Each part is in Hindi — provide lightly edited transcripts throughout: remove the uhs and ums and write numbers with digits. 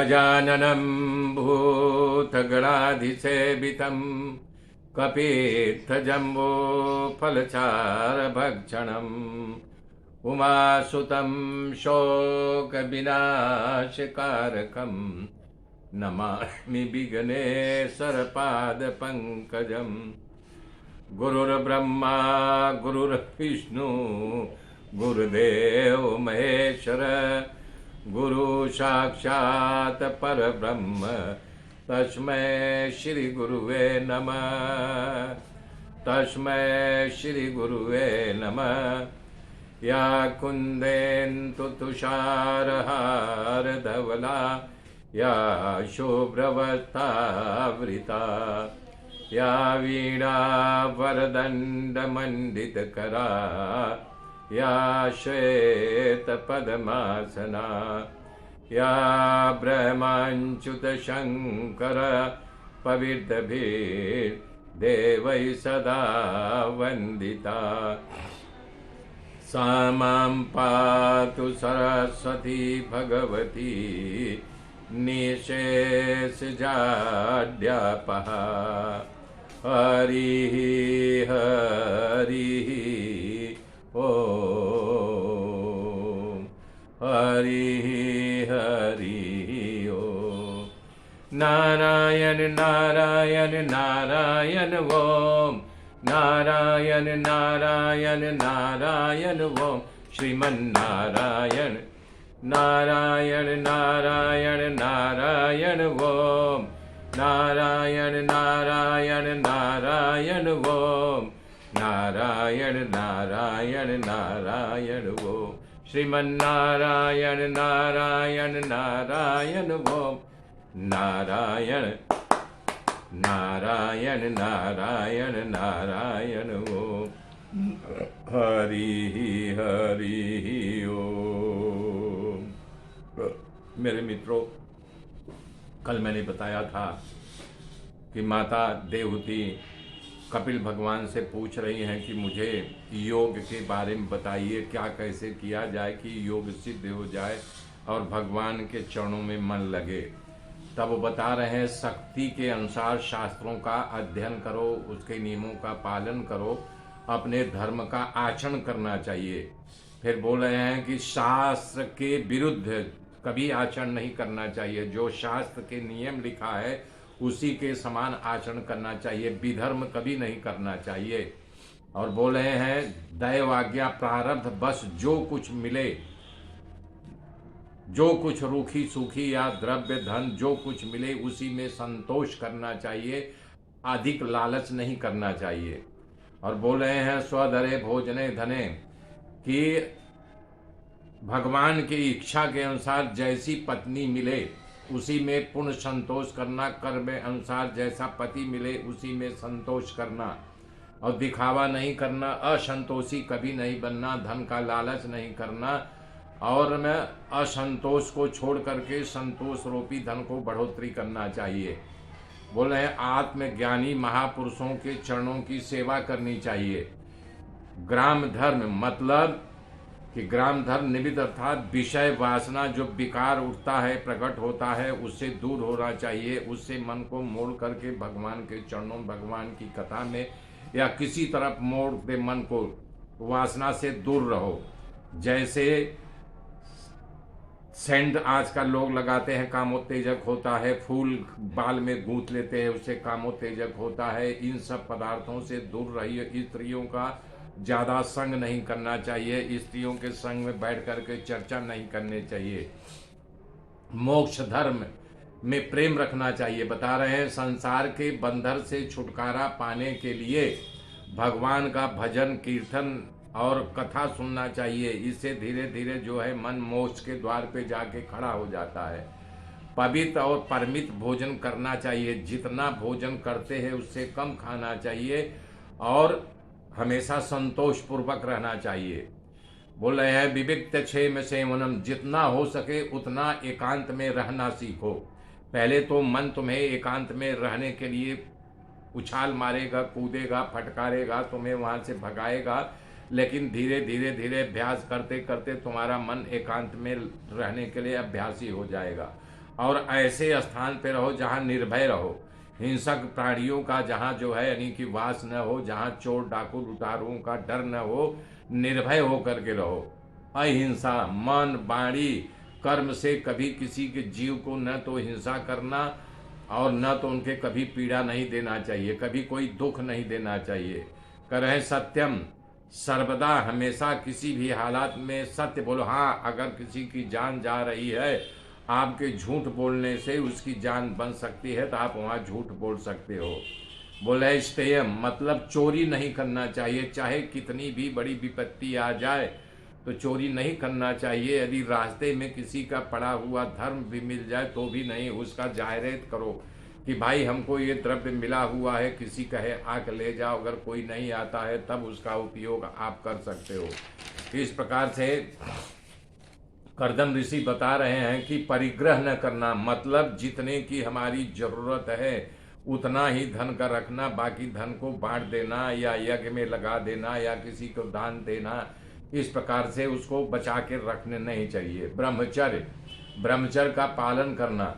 गजाननं भूतगणाधिसेवितं कपित्थजम्बूफलचारभक्षणम् उमासुतं शोकविनाशकारकं नमामि विघ्नेश्वरपादपङ्कजम्। गुरुर्ब्रह्मा गुरुर्विष्णु गुरुदेव महेश्वर गुरु साक्षात् परब्रह्म तस्मै श्री गुरुवे नमः। तस्मै श्री गुरुवे नमः। या कुन्देन्दु तुषारहार धवला या शुभ्रवस्त्रावृता या वीणा वरदण्डमण्डितकरा या श्वेतपद्मासना या ब्रह्माच्युतशङ्कर पवित्रभिर्देवैः सदा वन्दिता। सा मां पातु सरस्वती भगवती निःशेषजाड्यापः। हरिः हरिः ॐ हरिः हरिः ॐ। नारायण नारायण नारायण ॐ नारायण नारायण नारायण ॐ। श्रीमन्नारायण नारायण नारायण नारायण ॐ नारायण नारायण नारायण ॐ नारायण नारायण नारायण ॐ। श्रीमन्नारायण नारायण नारायण ॐ नारायण नारायण नारायण नारायण ॐ। हरि हरि ॐ। मेरे मित्रों, कल मैंने बताया था कि माता देवहूति कपिल भगवान से पूछ रही हैं कि मुझे योग के बारे में बताइए, क्या कैसे किया जाए कि योग सिद्ध हो जाए और भगवान के चरणों में मन लगे। तब वो बता रहे हैं शक्ति के अनुसार शास्त्रों का अध्ययन करो, उसके नियमों का पालन करो, अपने धर्म का आचरण करना चाहिए। फिर बोल रहे हैं कि शास्त्र के विरुद्ध कभी आचरण नहीं करना चाहिए, जो शास्त्र के नियम लिखा है उसी के समान आचरण करना चाहिए, विधर्म कभी नहीं करना चाहिए। और बोल रहे हैं दैव आज्ञा प्रारब्ध बस जो कुछ मिले, जो कुछ रूखी सूखी या द्रव्य धन जो कुछ मिले उसी में संतोष करना चाहिए, अधिक लालच नहीं करना चाहिए। और बोल रहे हैं स्वधरे भोजने धने कि भगवान की इच्छा के अनुसार जैसी पत्नी मिले उसी में पूर्ण संतोष करना, कर्म अनुसार जैसा पति मिले उसी में संतोष करना और दिखावा नहीं करना, असंतोषी कभी नहीं बनना, धन का लालच नहीं करना और मैं असंतोष को छोड़ करके संतोष रूपी धन को बढ़ोतरी करना चाहिए। बोल रहे हैं आत्मज्ञानी महापुरुषों के चरणों की सेवा करनी चाहिए। ग्राम धर्म मतलब कि ग्राम धर्म निमित्त अर्थात विषय वासना जो विकार उठता है प्रकट होता है उससे दूर होना चाहिए, उससे मन को मोड़ करके भगवान के चरणों, भगवान की कथा में या किसी तरफ मोड़ दे मन को, वासना से दूर रहो। जैसे सेंट आजकल लोग लगाते हैं कामोत्तेजक होता है, फूल बाल में गूंथ लेते हैं उससे कामोत्तेजक होता है। इन सब पदार्थों से दूर रहिए। स्त्रियों का ज़्यादा संग नहीं करना चाहिए, स्त्रियों के संग में बैठ करके चर्चा नहीं करनी चाहिए। मोक्ष धर्म में प्रेम रखना चाहिए। बता रहे हैं संसार के बंधन से छुटकारा पाने के लिए भगवान का भजन कीर्तन और कथा सुनना चाहिए। इससे धीरे धीरे जो है मन मोक्ष के द्वार पे जाके खड़ा हो जाता है। पवित्र और परमित भोजन करना चाहिए, जितना भोजन करते हैं उससे कम खाना चाहिए और हमेशा संतोष पूर्वक रहना चाहिए। बोल रहे हैं विविक्त क्षेम सेवनम, जितना हो सके उतना एकांत में रहना सीखो। पहले तो मन तुम्हें एकांत में रहने के लिए उछाल मारेगा, कूदेगा, फटकारेगा, तुम्हें वहाँ से भगाएगा, लेकिन धीरे धीरे धीरे अभ्यास करते करते तुम्हारा मन एकांत में रहने के लिए अभ्यासी हो जाएगा। और ऐसे स्थान पे रहो जहाँ निर्भय रहो, हिंसक प्राणियों का जहाँ जो है यानी कि वास न हो, जहाँ चोर डाकू लुटारुओं का डर न हो, निर्भय हो करके रहो। अहिंसा मन वाणी कर्म से कभी किसी के जीव को न तो हिंसा करना और न तो उनके कभी पीड़ा नहीं देना चाहिए, कभी कोई दुख नहीं देना चाहिए। करें सत्यम, सर्वदा हमेशा किसी भी हालात में सत्य बोलो। हाँ, अगर किसी की जान जा रही है, आपके झूठ बोलने से उसकी जान बन सकती है, तो आप वहाँ झूठ बोल सकते हो। बोले स्तेयम मतलब चोरी नहीं करना चाहिए, चाहे कितनी भी बड़ी विपत्ति आ जाए तो चोरी नहीं करना चाहिए। यदि रास्ते में किसी का पड़ा हुआ धर्म भी मिल जाए तो भी नहीं, उसका जायरेत करो कि भाई हमको ये द्रव्य मिला हुआ है, किसी कहे आके ले जाओ, अगर कोई नहीं आता है तब उसका उपयोग आप कर सकते हो। इस प्रकार से कर्दम ऋषि बता रहे हैं कि परिग्रह न करना मतलब जितने की हमारी जरूरत है उतना ही धन का रखना, बाकी धन को बांट देना या यज्ञ में लगा देना या किसी को दान देना, इस प्रकार से उसको बचा के रखने नहीं चाहिए। ब्रह्मचर्य, ब्रह्मचर्य का पालन करना,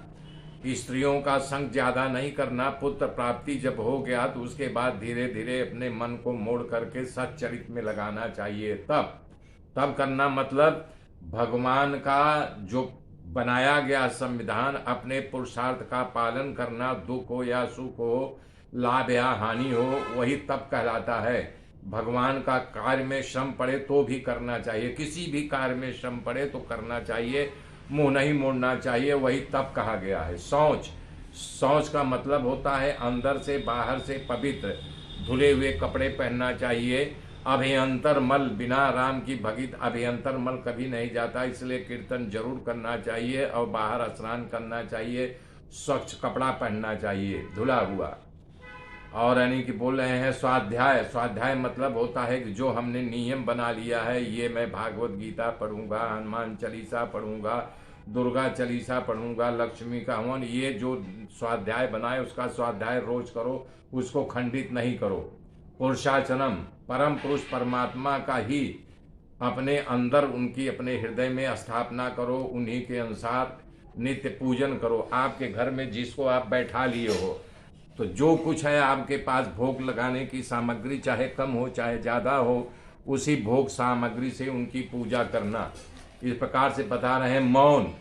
स्त्रियों का संग ज्यादा नहीं करना। पुत्र प्राप्ति जब हो गया तो उसके बाद धीरे धीरे अपने मन को मोड़ करके सच्चरित में लगाना चाहिए। तब करना मतलब भगवान का जो बनाया गया संविधान, अपने पुरुषार्थ का पालन करना, दुख हो या सुख हो, लाभ या हानि हो, वही तप कहलाता है। भगवान का कार्य में श्रम पड़े तो भी करना चाहिए, किसी भी कार्य में श्रम पड़े तो करना चाहिए, मुंह नहीं मोड़ना चाहिए, वही तप कहा गया है। शौच का मतलब होता है अंदर से बाहर से पवित्र धुले हुए कपड़े पहनना चाहिए। अभ्यंतर मल, बिना राम की भगित अभ्यंतर मल कभी नहीं जाता, इसलिए कीर्तन जरूर करना चाहिए और बाहर स्नान करना चाहिए, स्वच्छ कपड़ा पहनना चाहिए धुला हुआ। और यानी कि बोल रहे हैं स्वाध्याय, स्वाध्याय मतलब होता है कि जो हमने नियम बना लिया है, ये मैं भागवत गीता पढ़ूंगा, हनुमान चालीसा पढ़ूंगा, दुर्गा चालीसा पढ़ूंगा, लक्ष्मी का हवन, ये जो स्वाध्याय बनाए उसका स्वाध्याय रोज करो, उसको खंडित नहीं करो। पुरुषाचनम, परम पुरुष परमात्मा का ही अपने अंदर उनकी अपने हृदय में स्थापना करो, उन्हीं के अनुसार नित्य पूजन करो। आपके घर में जिसको आप बैठा लिए हो तो जो कुछ है आपके पास भोग लगाने की सामग्री, चाहे कम हो चाहे ज़्यादा हो, उसी भोग सामग्री से उनकी पूजा करना। इस प्रकार से बता रहे हैं। मौन,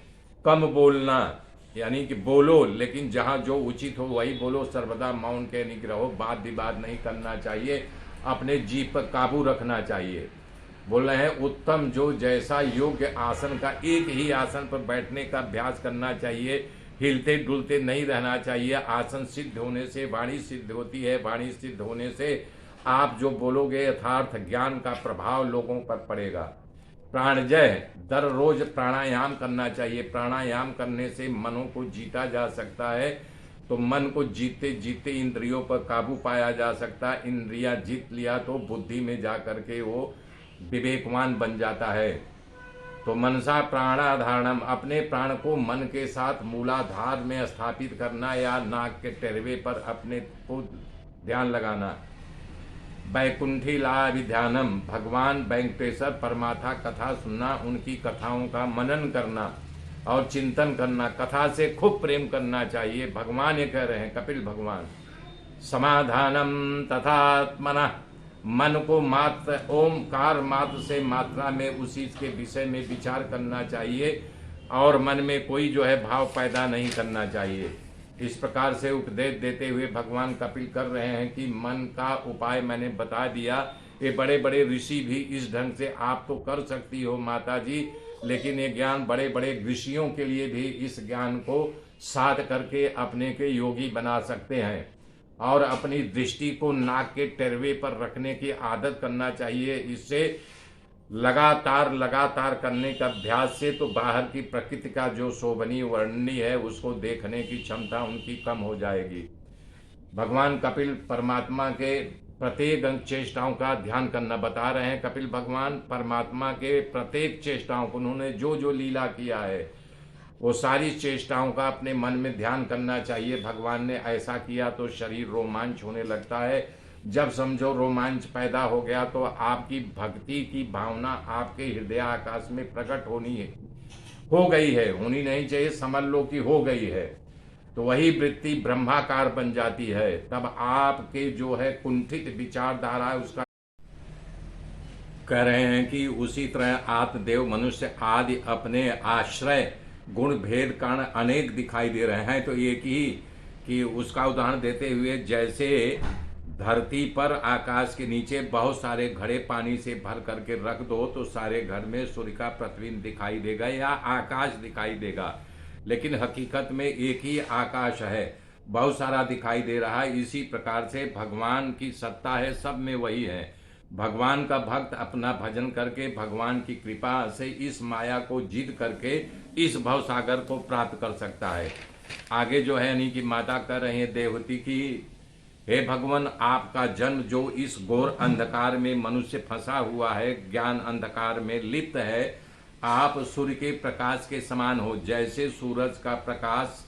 कम बोलना, यानी कि बोलो लेकिन जहाँ जो उचित हो वही बोलो, सर्वदा मौन के निग्रह हो, वाद विवाद नहीं करना चाहिए, अपने जीभ पर काबू रखना चाहिए। बोल रहे हैं उत्तम, जो जैसा योग्य आसन का एक ही आसन पर बैठने का अभ्यास करना चाहिए, हिलते डुलते नहीं रहना चाहिए। आसन सिद्ध होने से वाणी सिद्ध होती है, वाणी सिद्ध होने से आप जो बोलोगे यथार्थ ज्ञान का प्रभाव लोगों पर पड़ेगा। प्राणजय, दररोज प्राणायाम करना चाहिए, प्राणायाम करने से मनों को जीता जा सकता है, तो मन को जीते जीते इंद्रियों पर काबू पाया जा सकता है। इंद्रियां जीत लिया तो बुद्धि में जा करके वो विवेकवान बन जाता है। तो मनसा प्राणाधारणम, अपने प्राण को मन के साथ मूलाधार में स्थापित करना या नाक के टेरवे पर अपने को ध्यान लगाना। वैकुंठी लाभिध्यानम, भगवान वेंकटेश्वर परमात्मा कथा सुनना, उनकी कथाओं का मनन करना और चिंतन करना, कथा से खूब प्रेम करना चाहिए। भगवान ये कह रहे हैं, कपिल भगवान। समाधानम तथात्मना, मन को मात्र ओमकार मात्र से मात्रा में उसी के विषय में विचार करना चाहिए और मन में कोई जो है भाव पैदा नहीं करना चाहिए। इस प्रकार से उपदेश देते हुए भगवान कपिल कर रहे हैं कि मन का उपाय मैंने बता दिया। ये बड़े बड़े ऋषि भी इस ढंग से, आप तो कर सकती हो माता जी, लेकिन ये ज्ञान बड़े बड़े ऋषियों के लिए भी इस ज्ञान को साध करके अपने के योगी बना सकते हैं। और अपनी दृष्टि को नाक के टेरवे पर रखने की आदत करना चाहिए। इससे लगातार करने का अभ्यास से तो बाहर की प्रकृति का जो शोभनीय वर्णनीय है उसको देखने की क्षमता उनकी कम हो जाएगी। भगवान कपिल परमात्मा के प्रत्येक चेष्टाओं का ध्यान करना बता रहे हैं। कपिल भगवान परमात्मा के प्रत्येक चेष्टाओं को, उन्होंने जो जो लीला किया है वो सारी चेष्टाओं का अपने मन में ध्यान करना चाहिए। भगवान ने ऐसा किया तो शरीर रोमांच होने लगता है। जब समझो रोमांच पैदा हो गया तो आपकी भक्ति की भावना आपके हृदय आकाश में प्रकट होनी है, हो गई है, होनी नहीं चाहिए, समझ लो कि हो गई है, तो वही वृत्ति ब्रह्माकार बन जाती है। तब आपके जो है कुंठित विचारधारा है उसका कह रहे हैं कि उसी तरह आत्मदेव मनुष्य आदि अपने आश्रय गुण भेद कारण अनेक दिखाई दे रहे हैं। तो एक ही कि उसका उदाहरण देते हुए, जैसे धरती पर आकाश के नीचे बहुत सारे घड़े पानी से भर करके रख दो तो सारे घर में सूर्य का प्रतिबिंब दिखाई देगा या आकाश दिखाई देगा, लेकिन हकीकत में एक ही आकाश है, बहुत सारा दिखाई दे रहा है। इसी प्रकार से भगवान की सत्ता है, सब में वही है। भगवान का भक्त अपना भजन करके भगवान की कृपा से इस माया को जीत करके इस भव सागर को प्राप्त कर सकता है। आगे जो है यानी कि माता कर रहे हैं देवहूति की, हे भगवान, आपका जन्म जो इस घोर अंधकार में मनुष्य फंसा हुआ है, ज्ञान अंधकार में लिप्त है, आप सूर्य के प्रकाश के समान हो। जैसे सूरज का प्रकाश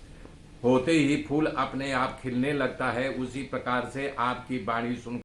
होते ही फूल अपने आप खिलने लगता है, उसी प्रकार से आपकी वाणी सुन